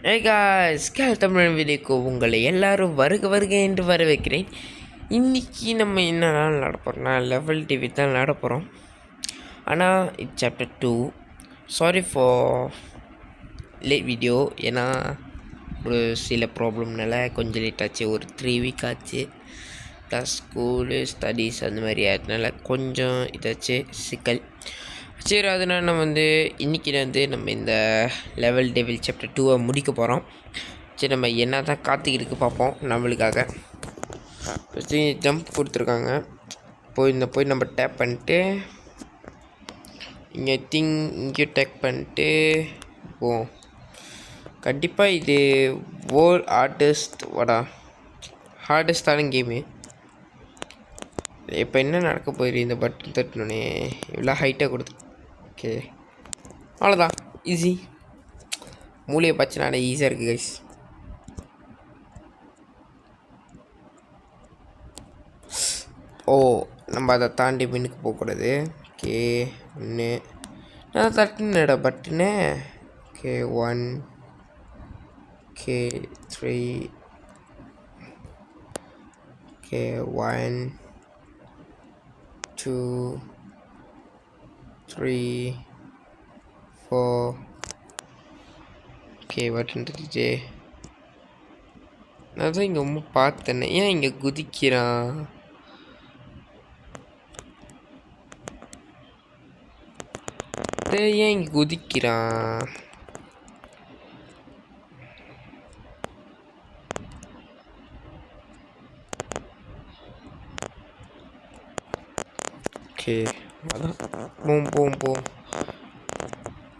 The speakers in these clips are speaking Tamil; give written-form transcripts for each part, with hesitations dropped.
Hey guys, தமிழ் வீடியோக்கு உங்களை எல்லாரும் வருக வருக என்று வரவேற்கிறேன். இன்றைக்கி நம்ம என்ன நடப்போம்னா லெவல் டிவி தான் நடப்போகிறோம். ஆனால் இது chapter 2. Sorry for late video. ஏன்னா ஒரு சில ப்ராப்ளம்னால கொஞ்சம் லேட் ஆச்சு. ஒரு 3 வீக் ஆச்சு. ப்ளஸ் ஸ்கூலு ஸ்டடீஸ் அந்த மாதிரி ஆகிறதுனால கொஞ்சம் இதாச்சு சிக்கல். சரி, அதனால் நம்ம இன்றைக்கி நம்ம இந்த லெவல் டெவில் சாப்டர் 2 முடிக்க போகிறோம். சரி, நம்ம என்ன தான் காத்துக்கிட்டு பார்ப்போம் நம்மளுக்காக. ஃபஸ்ட்டு ஜம்ப் கொடுத்துருக்காங்க. போய் நம்ம டேப் பண்ணிட்டு இங்கே இங்கே டேக் பண்ணிட்டு போவோம். கண்டிப்பாக இது ஹார்டஸ்டான கேமு. இப்போ என்ன நடக்க போயிரு, இந்த பட்டன் தட்டினோடனே இவ்வளோ ஹைட்டாக கொடுத்து. ஓகே, அவ்வளோதான். ஈஸி. மூளையை பச்சனால ஈஸியாக இருக்குது கைஸ். நம்ம அதை தாண்டி பின்னுக்கு போகக்கூடாது. ஓகே, ஒன்று நான் தட்டுனடா பட்டுன்னு. Okay, 1. Okay, 3. Okay, 1 2 3 4. Okay, button தட்டிச்சு. நான் தான் இங்கே ரொம்ப பார்த்தேனே. ஏன் இங்கே குதிக்கிறான்? ஏன் இங்கே குதிக்கிறான்? ஓகே, அதான் போம்.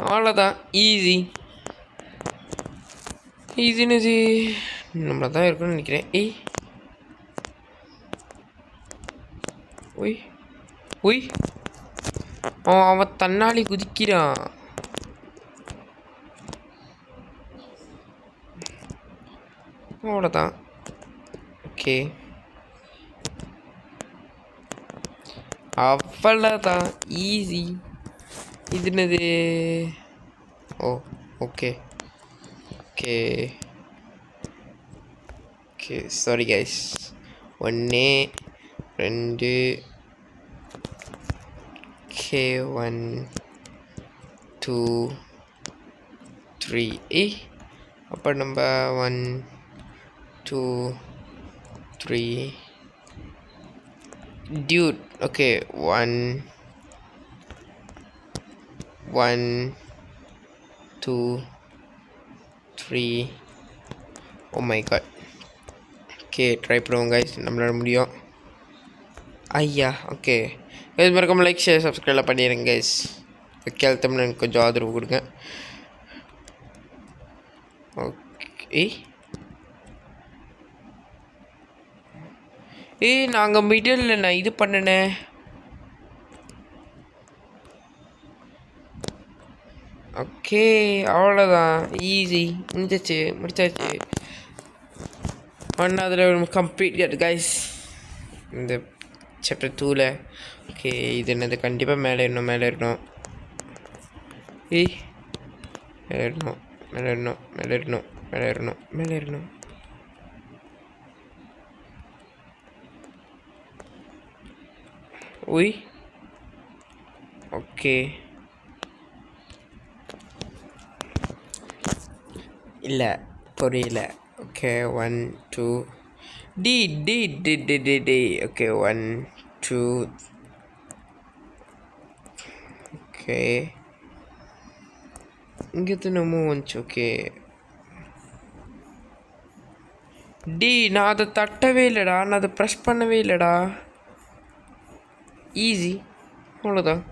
அவ்வளோதான். ஈஸின்னு நம்மள தான் இருக்குன்னு நினைக்கிறேன். ஒய் அவன் தன்னாடி குதிக்கிறான். அவ்வளோதான். ஓகே, அவ்வளோதான். ஈஸி. இது என்னது? Okay sorry guys. 1 2. ஓகே, 1 2 3. அப்போ நம்ம 1 2 3 dude. Okay, 1 2 3. Oh my god. Okay, try பண்ணுவோம் கைஸ், நம்மளால முடியும். ஐயா, ஓகே கைஸ், மறக்காம லைக் ஷேர் சப்ஸ்கிரைப் பண்ணிடுங்க கைஸ். தமிழ் எனக்கு கொஞ்சம் ஆதரவு கொடுங்க. ஓகே, நாங்கள் மிடில் நான் இது பண்ணினேன். ஓகே, அவ்வளோதான். ஈஸி. முடிச்சாச்சு. 1வது லெவல் கம்ப்ளீட் கைஸ் இந்த சாப்டர் 2ல. ஓகே, இது என்னது? கண்டிப்பாக மேலே ஏறணும். மேலே ஏறணும். ஒய். ஓகே, இல்லை புரியல. Okay, 1 2 D. ஓகே, 1 2. ஓகே, இங்கே நம்ம வந்துச்சு. ஓகே, டி. நான் அதை தட்டவே இல்லைடா. நான் அதை ப்ரெஸ் பண்ணவே இல்லைடா. ஈஸி. அவ்வளோதான்.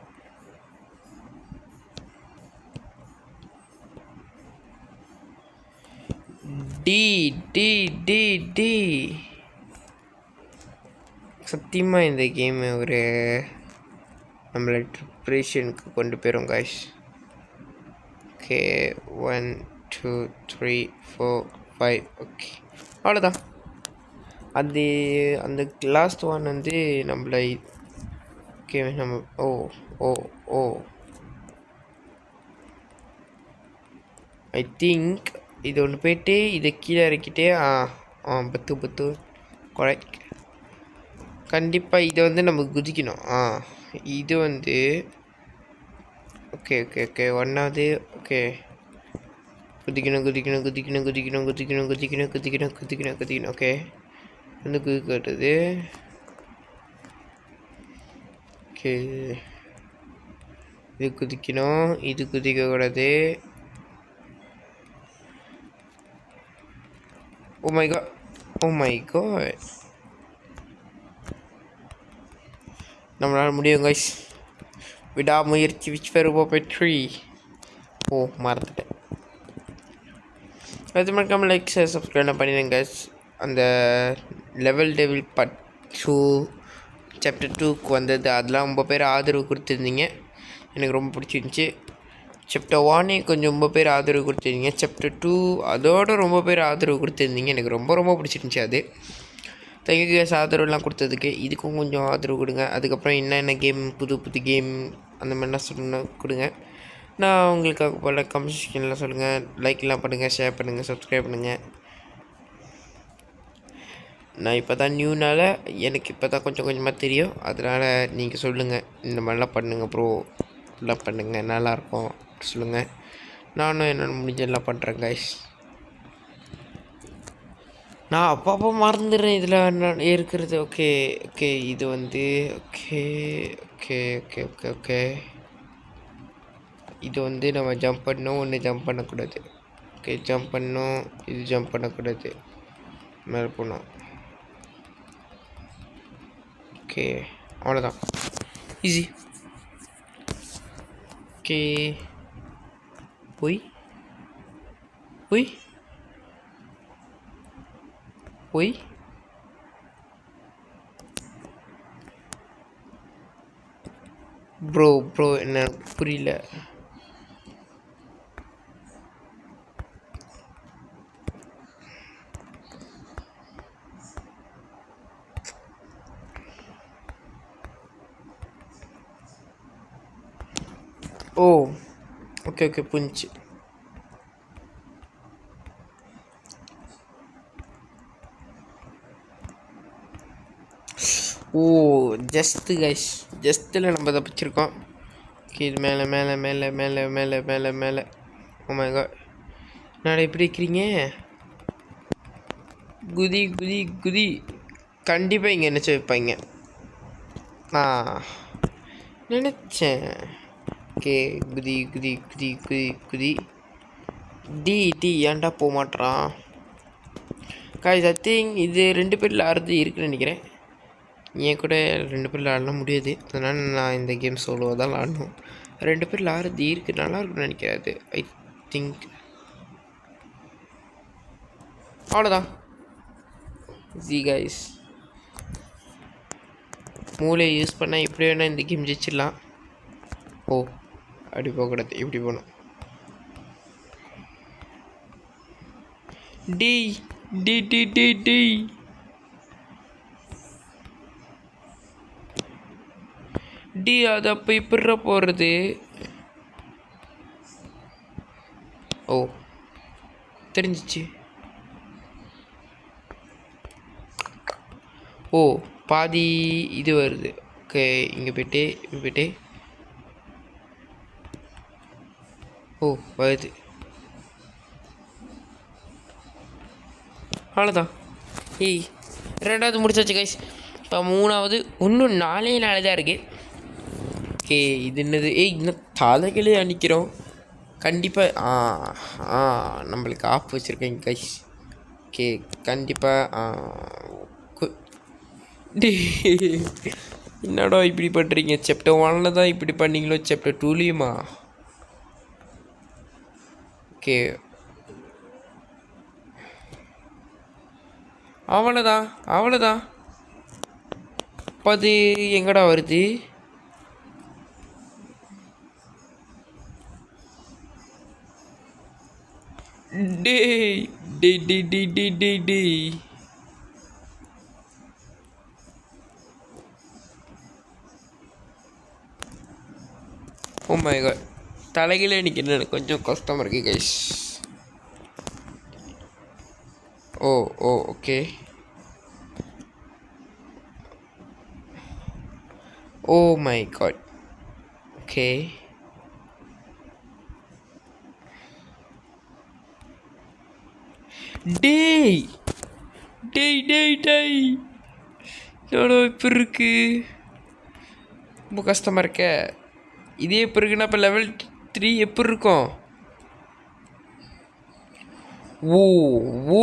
டி. சத்தியமாக இந்த கேமு ஒரு நம்மளை ப்ரிப்ரேஷனுக்கு கொண்டு போயிடும் காய்ஸ். ஓகே, 1 2 3 4 5. ஓகே, அவ்வளோதான். அந்த லாஸ்ட் ஒன் நம்மளை. ஓகே, நம்ம ஐ திங்க் இது ஒன்று போயிட்டு இதை கீழே இறக்கிட்டு பத்து கரெக்ட். கண்டிப்பாக இதை வந்து நம்ம குதிக்கணும். இது வந்து ஓகே ஓகே ஓகே ஒன்றாவது. ஓகே குதிக்கணும் குதிக்கணும் குதிக்கணும் குதிக்கணும் குதிக்கணும் குதிக்கணும் குதிக்கணும் குதிக்கணும் குதிக்கணும். ஓகே வந்து குதிக்கிறது. ஓகே இது குதிக்கணும், இது குதிக்கக்கூடாது. Oh my god, oh my god, நம்மளால் முடியும் கைஸ். விடாமுயற்சி விஸ்வரூப வெற்றி. ஓ மறந்துட்டேன். அது மறக்காமல் லைக் ஷேர் சப்ஸ்கிரைப் பண்ணிடுங்க கைஸ். அந்த லெவல் டெவில் பார்ட் 2 சாப்டர் 2க்கு வந்தது, அதெல்லாம் ரொம்ப பேர் ஆதரவு கொடுத்துருந்தீங்க, எனக்கு ரொம்ப பிடிச்சிருந்துச்சி. சாப்டர் 1 கொஞ்சம் ரொம்ப பேர் ஆதரவு கொடுத்துருந்தீங்க. சாப்டர் 2 அதோடு ரொம்ப பேர் ஆதரவு கொடுத்துருந்தீங்க, எனக்கு ரொம்ப ரொம்ப பிடிச்சிருந்துச்சி. அது தேங்க்யூ கேஸ் ஆதரவுலாம் கொடுத்ததுக்கு. இதுக்கும் கொஞ்சம் ஆதரவு கொடுங்க. அதுக்கப்புறம் என்னென்ன கேம் புது புது கேம் அந்த மாதிரிலாம் சொல்லணும் கொடுங்க. நான் உங்களுக்காக போல் கமெண்ட் செக்ஷனில் சொல்லுங்கள். லைக்லாம் பண்ணுங்கள், ஷேர் பண்ணுங்கள், சப்ஸ்கிரைப் பண்ணுங்கள். நான் இப்போ தான் நியூனால எனக்கு இப்போ தான் கொஞ்சம் கொஞ்சமாக தெரியும். அதனால் நீங்கள் சொல்லுங்கள், இந்த மாதிரிலாம் பண்ணுங்கள் ப்ரோ, இப்படிலாம் பண்ணுங்கள், நல்லாயிருக்கும் சொல்லுங்கள். நானும் என்னென்ன முடிஞ்செல்லாம் பண்ணுறேன் கைஸ். நான் அப்பப்போ மறந்துடுறேன் இதில் நான் இருக்கிறது. ஓகே ஓகே இது வந்து okay okay okay okay okay இது வந்து நம்ம ஜம்ப் பண்ணணும், ஒன்று ஜம்ப் பண்ணக்கூடாது. ஓகே ஜம்ப் பண்ணணும், இது ஜம்ப் பண்ணக்கூடாது, மேலே போனோம். ஓகே அவ்வளோதான், ஈஸி. ஓகே போய் போய் போய் ப்ரோ ப்ரோ என்ன புரியல. ஓ ஓகே ஓகே புரிஞ்சிச்சு. ஓ ஜஸ்ட்டு கைஸ், ஜஸ்ட்டில் நம்ம தப்பிச்சிருக்கோம். ஓகே இது மேலே மேலே மேலே மேலே மேலே மேலே மேலே. ஓ மை காட், நான் எப்படி இருக்கிறீங்க? குதி குதி குதி. கண்டிப்பாக இங்கே நினச்சி வைப்பாங்க, நான் நினச்சேன். ஓகே குதி குதி குதி குதி குதி. டி ஏன்டா போக மாட்டேறான் காய்ஸ்? ஐ திங்க் இது 2 பேரில் ஆறுது இருக்குன்னு நினைக்கிறேன். ஏன் கூட 2 பேரில் ஆடலாம் முடியாது, அதனால் நான் இந்த கேம் சோலோவாக தான் ஆடணும். 2 பேரில் ஆறுது இருக்குது, நல்லா இருக்குன்னு நினைக்கிறேன் அது. ஐ திங்க் அவ்வளோதான். ஜி கைஸ், மூளையை யூஸ் பண்ணால் எப்படி வேணால் இந்த கேம் ஜெயிச்சிடலாம். ஓ அப்படி போகக்கூடாது, இப்படி போகணும். டி டி டி டி டி டி அது அப்போ இப்படிற போகிறது. ஓ தெரிஞ்சிச்சு. ஓ பாதி இது வருது. ஓகே இங்கே போய்ட்டு இங்கே போய்ட்டு. ஓ வருது, அவ்வளோதான். ஏய் 2வது முடிச்சாச்சு கைஸ். இப்போ 3வது இன்னும் 4 தான் இருக்குது. ஓகே இது என்னது? இன்னும் தலைகளே அணிக்கிறோம் கண்டிப்பாக. நம்மளுக்கு ஆஃப் வச்சுருக்கேங்க கைஸ். ஓகே கண்டிப்பாக. என்னடா இப்படி பண்ணுறீங்க? சாப்டர் 1 தான் இப்படி பண்ணீங்களோ, சாப்டர் 2லேயுமா? ஓகே அவ்வளோதான் அவ்வளோதான். இப்போ அது எங்கடா வருது? டே டே டே டே டே டே டே ஓ மை காட், தலைகளே நிற்கிறது எனக்கு கொஞ்சம் கஷ்டமாக இருக்குது guys. Oh oh okay. Oh my god. Okay. டேய் டேய் டேய் டேய் எவ்வளோ இப்போ இருக்கு. ரொம்ப கஷ்டமாக இருக்க. இதே இப்போ இருக்குன்னா இப்போ லெவல் 3 எப்படி இருக்கும்? ஓ ஓ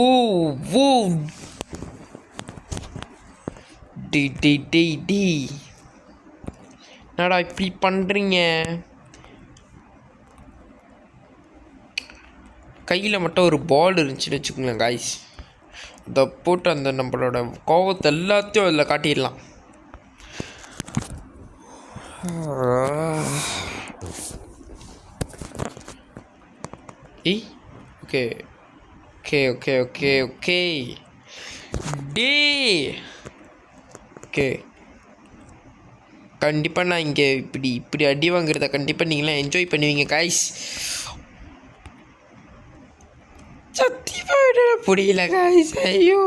ஓ டேய் டேய் டேய் டேய் என்னடா இப்படி பண்ணுறீங்க? கையில் மட்டும் ஒரு பால் இருந்துச்சுன்னு வச்சுக்கோங்களேன் காய்ஸ், அதை போட்டு அந்த நம்மளோட கோவத்தை எல்லாத்தையும் அதில் காட்டிடலாம். ஏய் okay okay okay okay okay day okay. கண்டிப்பாக நான் இங்கே இப்படி அடி வாங்குறத கண்டிப்பாக நீங்களாம் என்ஜாய் பண்ணுவீங்க காய்ஸ். சத்தியமாக புரியல காய்ஸ். ஐயோ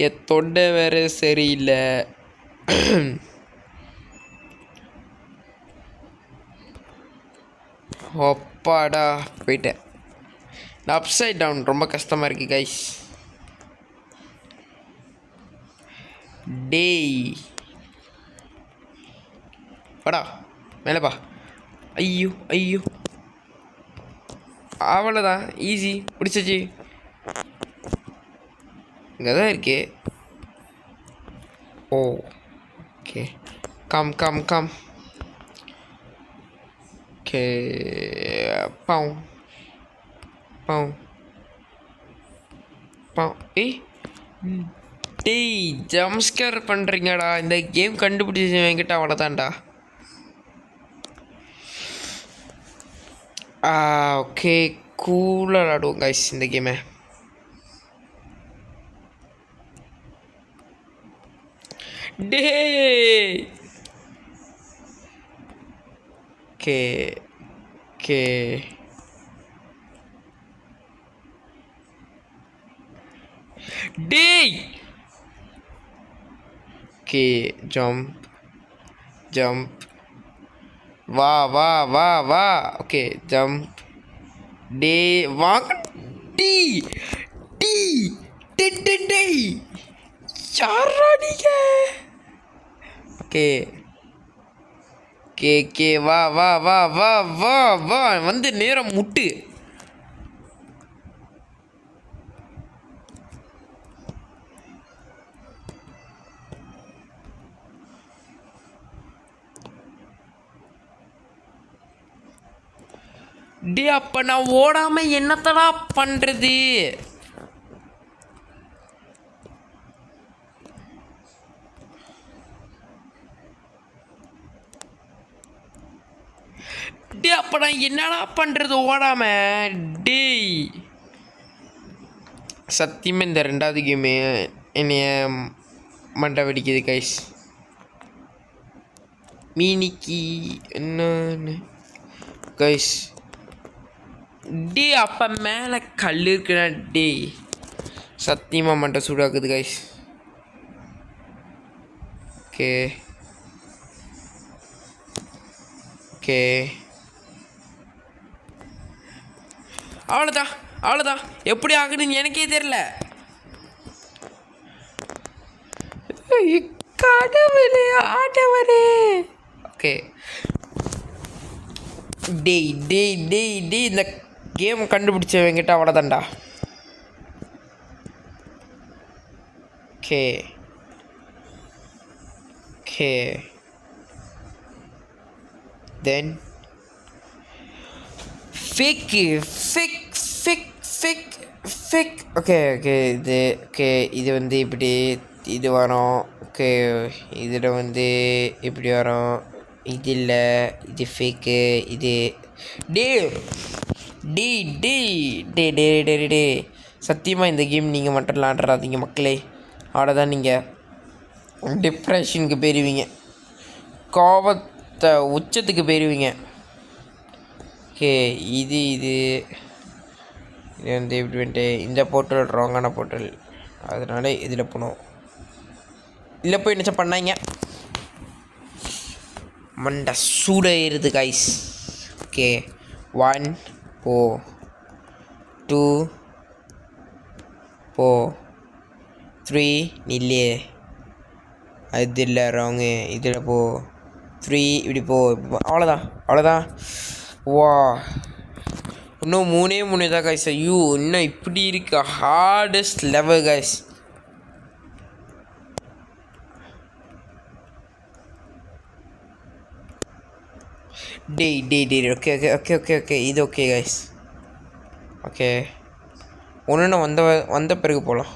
என் தொண்டை வேறு சரியில்லை. அப்பாடா போயிட்டேன். அப்சைட் டவுன் ரொம்ப கஷ்டமாக இருக்குது கைஸ். டேய் வாடா மேலேப்பா. ஐயோ ஐயோ அவ்வளோதான், ஈஸி பிடிச்சிச்சு. இங்கே தான் இருக்கே. Oh okay come come come. Okay பாவ் பாவ் பாவ். ஏய் டேய் ஜம்ஸ்கேர் பண்ணுறீங்கடா. இந்த கேம் கண்டுபிடிச்சி என்கிட்ட அவ்வளோதான்டா. ஓகே கூலாக விளாடுவோம் கைஸ் இந்த கேமை. டே ஓகே ஓகே டேய் ஓகே ஜம்ப் ஜம்ப் வா வா வா வா. ஓகே ஜம்ப் டே வாங்க. டி டி டே டே யாரா நீங்க? ஓகே கே கே வா வா வா வா வா வா வந்து நேரம் முட்டு. டே அப்போ நான் ஓடாமல் என்னத்தடா பண்ணுறது? டே அப்போ நான் என்னடா பண்ணுறது ஓடாமல்? டேய் சத்தியமாக இந்த ரெண்டாவது கேமு என்னைய மண்டை வெடிக்குது கைஸ். மீனிக்கு என்னன்னு கைஸ். டே அப்போ மேலே கல் இருக்குண்ணா. டே சத்தியமாக மண்டை சூடாக்குது கைஸ். ஓகே ஓகே அவ்வளோதான் அவ்வளோதான். எப்படி ஆகுதுன்னு எனக்கே தெரில. கடவுளே ஆட்டவரே. ஓகே டேய் டேய் டேய் டேய் இந்த கேம் கண்டுபிடிச்சவங்கிட்ட அவ்வளோதான்டா. Okay okay then fake fake fake fake fake. Okay okay இது வந்து இப்படி இது வரும். ஓகே இதில் வந்து இப்படி வரும். இது இல்லை, இது ஃபேக்கு. இது டே டே டே டே டே டே டே சத்தியமாக இந்த கேம் நீங்கள் மட்டும் விளாட்றாதீங்க மக்களே. அவ்வளோதான், நீங்கள் டிப்ரெஷனுக்கு போயிடுவீங்க, கோபத்தை உச்சத்துக்கு போயிடுவீங்க. ஓகே இது இது இது வந்து இப்படி வந்துட்டு இந்த போர்ட்டல் ராங்கான போர்ட்டல், அதனால இதில் போகணும். இல்லை போய் என்ன பண்ணாங்க, மண்டை சூடாயிருது கைஸ். ஓகே 1 போ, 2 போ, 3 நில்லே, அது இல்லை ராங்கு, இதில் போ, 3 இப்படி போ, அவ்வளோதான் அவ்வளோதான். வா இன்னும் 3 தான் கைஸ். ஐயோ இன்னும் இப்படி இருக்கு ஹார்டஸ்ட் லெவல் கைஸ். டேய் okay okay okay okay okay இது ஓகே கைஸ். ஓகே ஒன்று வந்த பிறகு போகலாம்.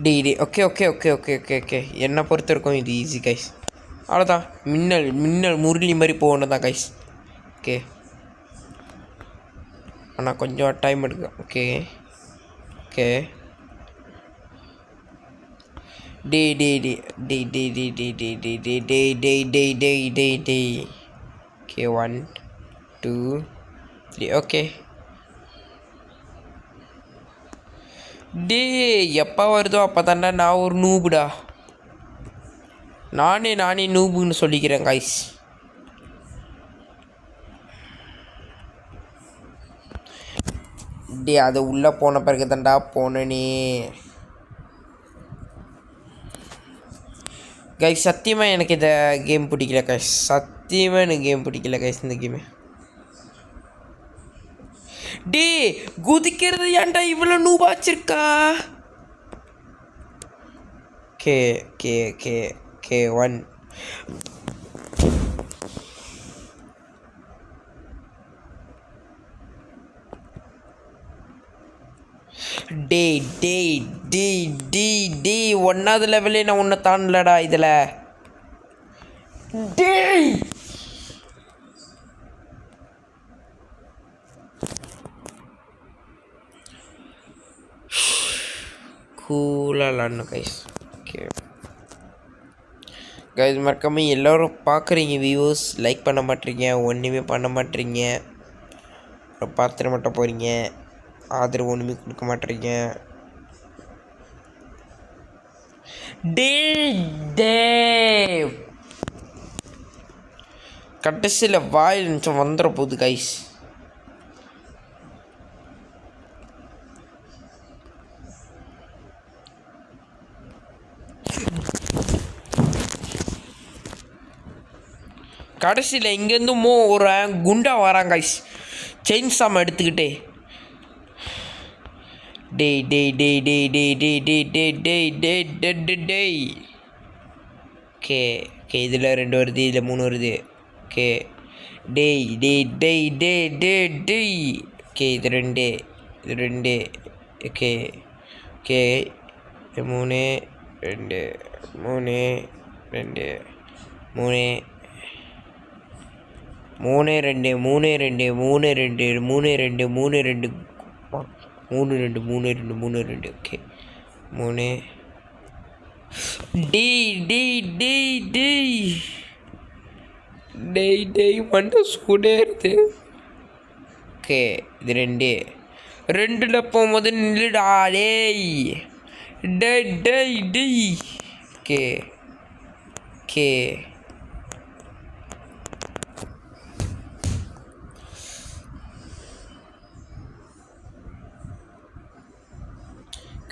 டேய் okay okay okay okay okay okay என்னை பொறுத்த வரைக்கும் இது ஈஸி கைஸ். அவ்வளோதான், மின்னல் முரளி மாதிரி போகணும் தான் கைஸ். ஓகே ஆனால் கொஞ்சம் டைம் எடுக்கும். ஓகே ஓகே டேய் ஓகே 1 2 3 ஓகே. எப்போ வருதோ அப்போ தாண்டா நான் ஒரு நூபுடா, நானே நூபுன்னு சொல்லிக்கிறேன் கைஸ். அது உள்ளே போன பிறகு தாண்டா போனே கைஸ். சத்தியமாக எனக்கு இந்த கேம் பிடிக்கல கைஸ், சத்தியமாக எனக்கு கேம் பிடிக்கல கைஸ் இந்த கேமு. குதிக்கிறது ஏன்டா இவ்வளோ நூபா வச்சிருக்கா. கே கே கே கே 1 டேய் 1வது லெவலே நான் உன்னை தாண்டலடா இதில். டேய் கூலாக விளாட்ணும் கைஸ். ஓகே கைஸ் மறக்காம எல்லோரும் பார்க்குறீங்க வியூஸ், லைக் பண்ண மாட்டீங்க, ஒன்றுமே பண்ண மாட்டீங்க, பார்த்துட்டு மட்டும் போகிறீங்க, ஆதரவு ஒன்றுமே கொடுக்க மாட்டீங்க. கடைசியில் வாயில் நிமிஷம் வந்துட போகுது கைஸ். கடைசியில் இங்கேருந்து ஒரு குண்டா வராங்க கைஸ், செயின் சாம எடுத்துக்கிட்டே. டேய் ஓகே ஓகே இதில் 2 வருது, இதில் 3 வருது. ஓகே டேய் ஓகே இது 2 ஓகே ஓகே 3 2 3 2 3 ஓகே 3 டேய் மண்டை சூடேறுது. ஓகே இது 2ல் போகும்போது நில்லுடா டேய் ஓகே ஓகே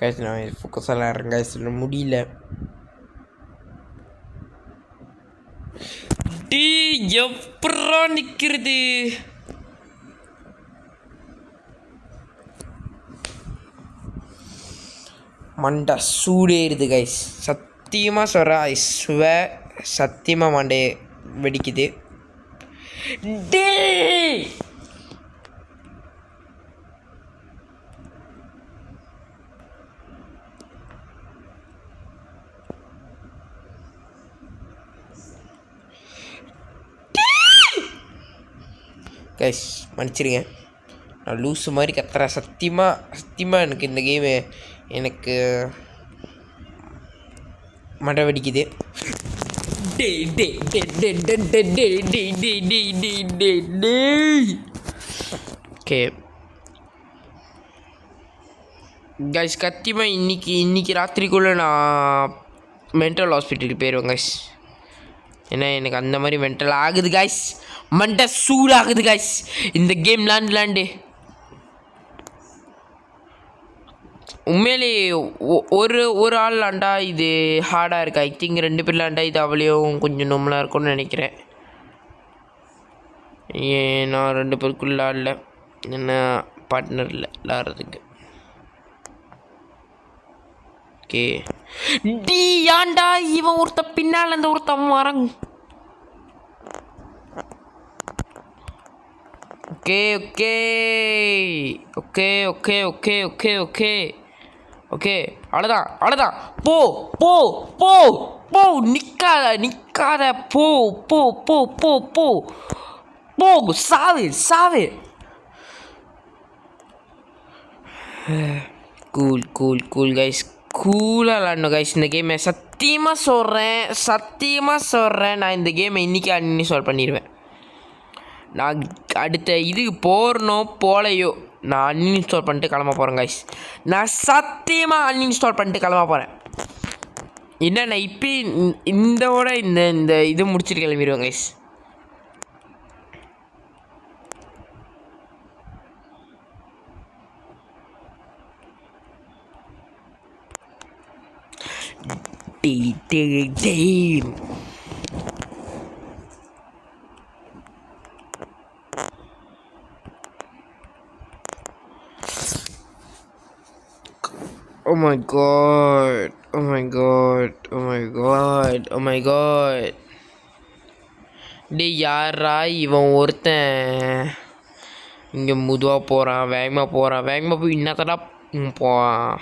கைஸ் நான் ஃபோக்கஸ் விளாட்றேன் கைஸ், முடியல. எப்படா நிற்கிறது. மண்டை சூடேறுது கைஸ், சத்தியமாக சொல்கிறேன். ஐ ஸ்வேர் சத்தியமாக மண்டை வெடிக்குது. கைஸ் மன்னிச்சிருங்க, நான் லூஸு மாதிரி கத்துறேன். சத்தியமாக எனக்கு இந்த கேமு எனக்கு மண்டை வெடிக்குது. ஓகே கைஸ், சத்தியமாக இன்னைக்கு ராத்திரிக்குள்ளே நான் மென்டல் ஹாஸ்பிட்டலுக்கு போயிடுவேன் கைஸ். ஏன்னா எனக்கு அந்த மாதிரி மென்டல் ஆகுது கைஸ், மண்டை சூடாகுது கைஸ் இந்த கேம் விளாண்டு. உண்மையிலே ஒரு ஆள் விளாண்டா இது ஹார்டாக இருக்குது. ஐ திங்க் 2 பேர் விளாண்டா இது அவ்வளோயும் கொஞ்சம் நொம்மலாக இருக்கும்னு நினைக்கிறேன். நான் 2 பேருக்குள்ள ஆடல, என்ன பார்ட்னர் இல்லை விளாட்றதுக்கு. ஓகே டி ஏன்டா இவன் பின்னால் அந்த ஒருத்தன் வரங். Okay okay okay okay okay okay okay okay அவ்வளோதான். போ போ போ போ, நிற்காத போ போ போ போ போ போ, சாவு. கூல் கைஸ், கூலாக விளாடணும் கைஸ் இந்த கேமை. சத்தியமாக சொல்கிறேன் நான் இந்த கேமை இன்றைக்கி அன்இன்ஸ்டால் பண்ணிடுவேன். நான் அடுத்த இதுக்கு போகலையோ நான் அன்இன்ஸ்டால் பண்ணிட்டு கிளம்ப போகிறேன் கைஸ். நான் சத்தியமாக அன்இன்ஸ்டால் பண்ணிட்டு கிளம்ப போகிறேன். என்னென்ன இப்போ இந்த இது முடிச்சுட்டு கிளம்பிடுவேன் guys. Damn. Oh my god. டேய் யாரா இவன் ஒருத்தன் இங்கே முதுவாக போகிறான், வேகமாக போய் இன்னத்தடா போவான்.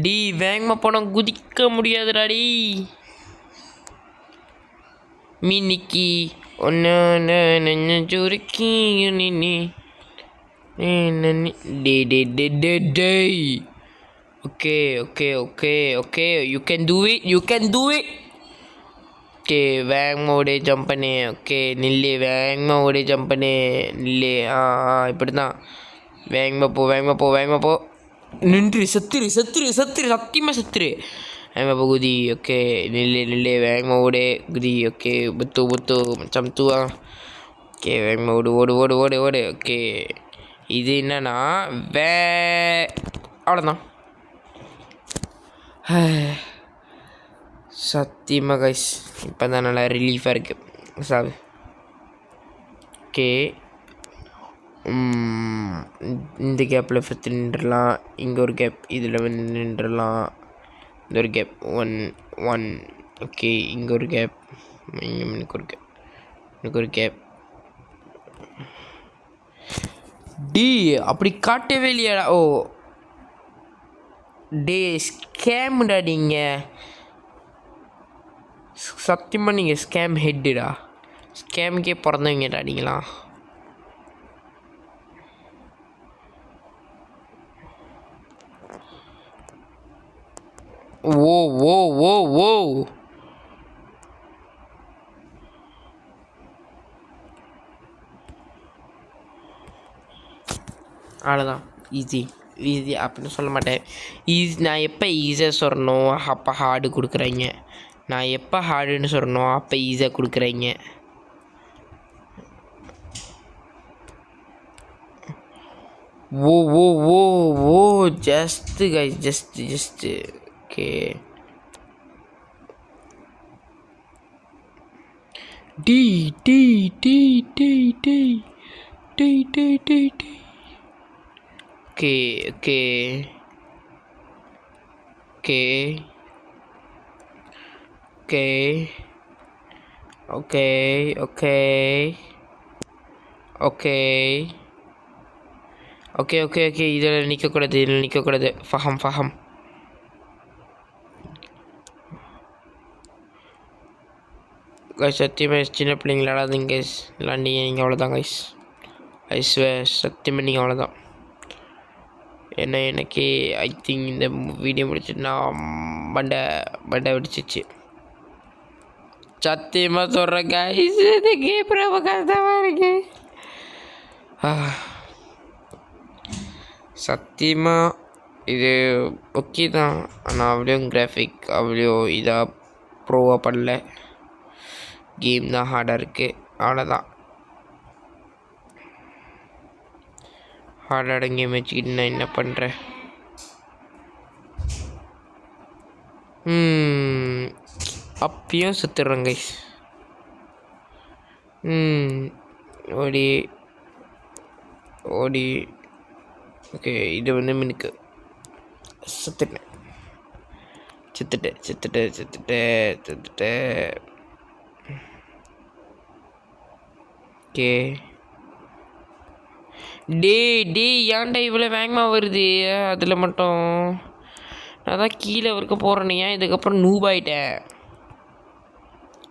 டி வேகமாக போனால் குதிக்க முடியாதுடாடி. மின்னிக்கி ஒன்று சுருக்கி நின்னி டேய். Okay you can do it. Okay வேகமாக ஓடே ஜம்ப் பண்ணு. ஓகே நில்லு, வேகமாக ஓடே ஜம்ப் பண்ணு நில்லு. இப்படி தான் வேகமாக போ. நின்று செத்துரு சத்தியமாக செத்துரு. வேகமாக குதி. ஓகே நில்லு வேகமாக ஓடே குதி. ஓகே புத்து சம்துவா. ஓகே வேகமாக ஓடு. ஓகே இது என்னன்னா அவ்வளோதான். சத்தியமாக கைஸ் இப்போ தான் நல்லா ரிலீஃபாக இருக்குது சார். ஓகே இந்த கேப்பில் ஃபஸ்ட்டு நின்றுடலாம். இங்கே ஒரு கேப், இதில் வந்து நின்றுடலாம். இந்த ஒரு கேப் ஒன். ஓகே இங்கே ஒரு கேப், எனக்கு ஒரு கேப். டி அப்படி காட்டவே இல்லையாடா. ஓ டே ஸ்கேம்டா நீங்கள், சத்தியமாக நீங்கள் ஸ்கேம் ஹெட்டுடா. ஸ்கேமுக்கே பிறந்தவங்கடா நீங்களா. ஓ அவ்வளோதான். ஈஸி அப்படின்னு சொல்ல மாட்டேன். நான் எப்போ ஈஸியாக சொல்லணும் அப்போ ஹார்டு கொடுக்குறீங்க, நான் எப்போ ஹார்டுன்னு சொல்லணும் அப்போ ஈஸியாக கொடுக்குறீங்க. Oh just guys just okay. டி ஓகே இதில் நிற்கக்கூடாது. ஃபஹம். கைஸ் சத்தியமாக சின்ன பிள்ளைங்க விளாடாதீங்க கைஸ், விளாண்டிங்க நீங்கள் அவ்வளோதான் கைஸ். சத்தியமாக நீங்கள் அவ்வளோதான். ஏன்னா எனக்கு ஐ திங்க் இந்த வீடியோ முடிச்சுட்டு நான் மண்டை வெடிச்சிச்சு. சத்தியமாக சொல்கிறேன் கைஸ், இது கேம் ரொம்ப கஷ்டமாக இருக்கு. சத்தியமாக இது ஓகே தான், ஆனால் அவ்வளோ கிராஃபிக் அவ்வளோ இதாக ப்ரோவாக பண்ணல. கேம் தான் ஹார்டாக இருக்குது, அவ்வளோதான். ஹார்டான கேம் வச்சுக்கிட்டு நான் என்ன பண்ணுறேன்? அப்பயும் சுற்றுறேன் கைஸ். ஓடி ஓடி ஓகே, இது வந்து மினுக்கு சுற்றுட்டேன். ஓகே டே ஏன்டா இவ்வளோ வேகமாக வருது அதில் மட்டும்? நான் தான் கீழே வரைக்கும் போகிறேன்னு, ஏன் இதுக்கப்புறம் நூப் ஆகிட்டேன்.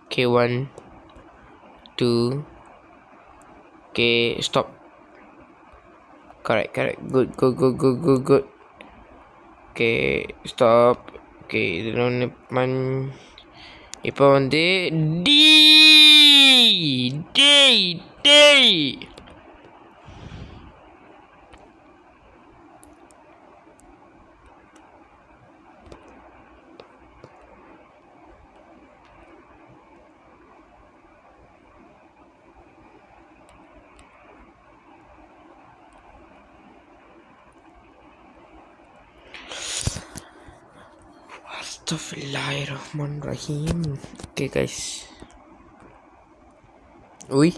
Okay 1 2 okay stop. Correct good. Okay stop. Okay இதில் ஒன்று இப்போ வந்து டேய் Bismillahirrahmanirrahim. Okay guys. உய்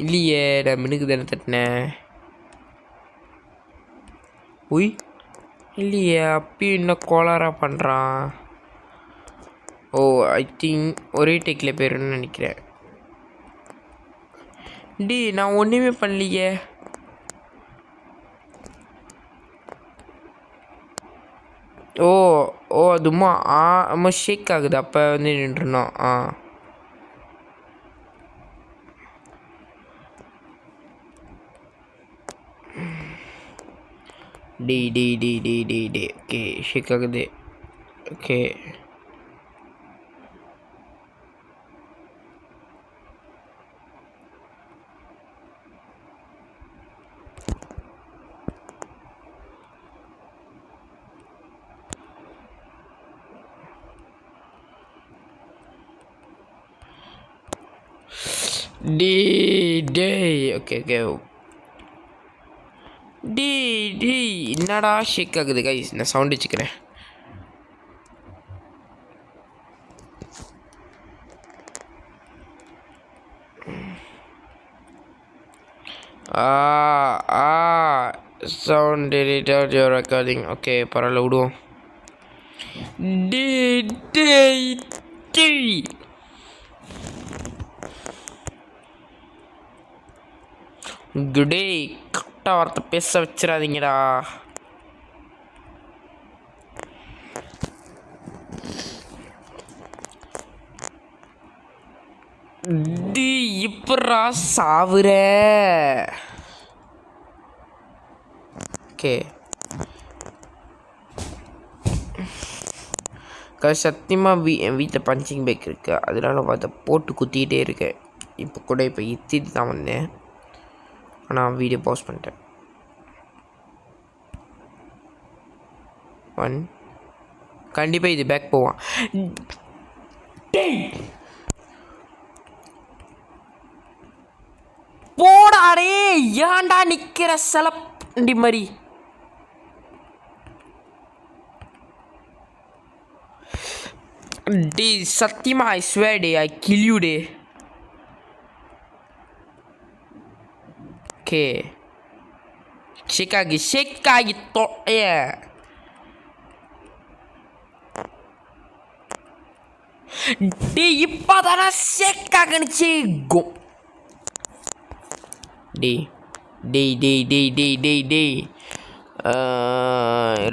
இல்லையே, நான் மினுக்கு தானே தட்டினேன். உய் இல்லையே, அப்பயும் இன்னும் கோளாராக பண்ணுறான். ஓ ஐ திங்க் ஒரே டேக்கில் போயிடும்னு நினைக்கிறேன். நான் ஒன்றுமே பண்ணலையே. ஓ அதுமா அம்மா ஷேக் ஆகுது, அப்போ வந்து நின்றுனோம். டி ஓகே ஷேக் ஆகுது. ஓகே ஓகே என்னடா ஷேக் ஆகுது கைஸ்? நான் சவுண்ட் வச்சுக்கிறேன். Sound delete out your recording. Okay பரவாயில்ல விடுவோம். குடே கரெக்டாக வார்த்தை பேச வச்சிடாதீங்கடா. இப்படா சாவுற. ஓகே சத்தியமாக என் வீட்டில் பஞ்சிங் பேக் இருக்கு, அதனால அதை போட்டு குத்திக்கிட்டே இருக்கேன். இப்போ கூட இத்திட்டு தான் வந்தேன், ஆனால் வீடியோ பாஸ் பண்ணிட்டேன். 1 கண்டிப்பாக இது பேக் போவான். போடாடே, ஏன்டா நிற்கிற செலப்பண்டி மாதிரி? சத்தியமா ஐ ஸ்வேர் டே, ஐ கில் யூ டே. ஓகே ஷேக் ஆகி இப்போதான ஷேக் ஆகணுச்சு.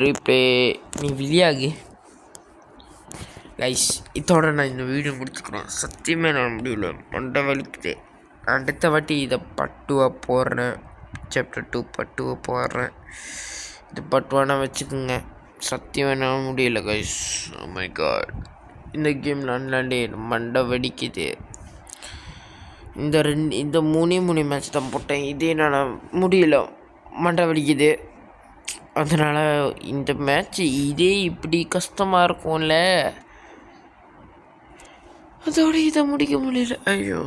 ரீப்ளே நீ விளையாகு கைஸ். இதோட நான் இந்த வீடியோ முடிச்சுக்கிறேன். சத்தியமே நான் முடியல, மண்டை வலிக்குது. அடுத்த வாட்டி இதை பட்டுவாக போடுறேன், சாப்டர் 2 பட்டுவாக போடுறேன். இது பட் வேணால் வச்சுக்கோங்க. சத்தியம் வேணாலும் முடியல கைஸ். ஓ மை காட், இந்த கேம் விளாண்டே மண்டை வெடிக்குது. இந்த மூணே மேட்ச் தான் போட்டேன். இதே நான் முடியல, மண்டை வெடிக்குது. அதனால் இந்த மேட்ச் இதே இப்படி கஷ்டமாக இருக்கும்ல, அதோட இதை முடிக்க முடியல. ஐயோ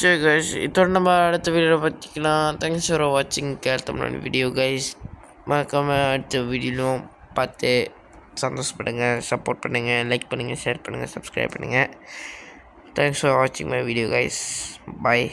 சரி கைஸ், இதோட நம்ம அடுத்த வீடியோ பார்த்திக்கலாம். தேங்க்ஸ் ஃபார் வாட்சிங் கேர்த்தமிழ் வீடியோ கைஸ். மறக்காமல் அடுத்த வீடியோவும் பார்த்து சந்தோஷப்படுங்க, சப்போர்ட் பண்ணுங்கள், லைக் பண்ணுங்கள், ஷேர் பண்ணுங்கள், சப்ஸ்கிரைப் பண்ணுங்கள். தேங்க்ஸ் ஃபார் வாட்சிங் மை வீடியோ கைஸ். பாய்.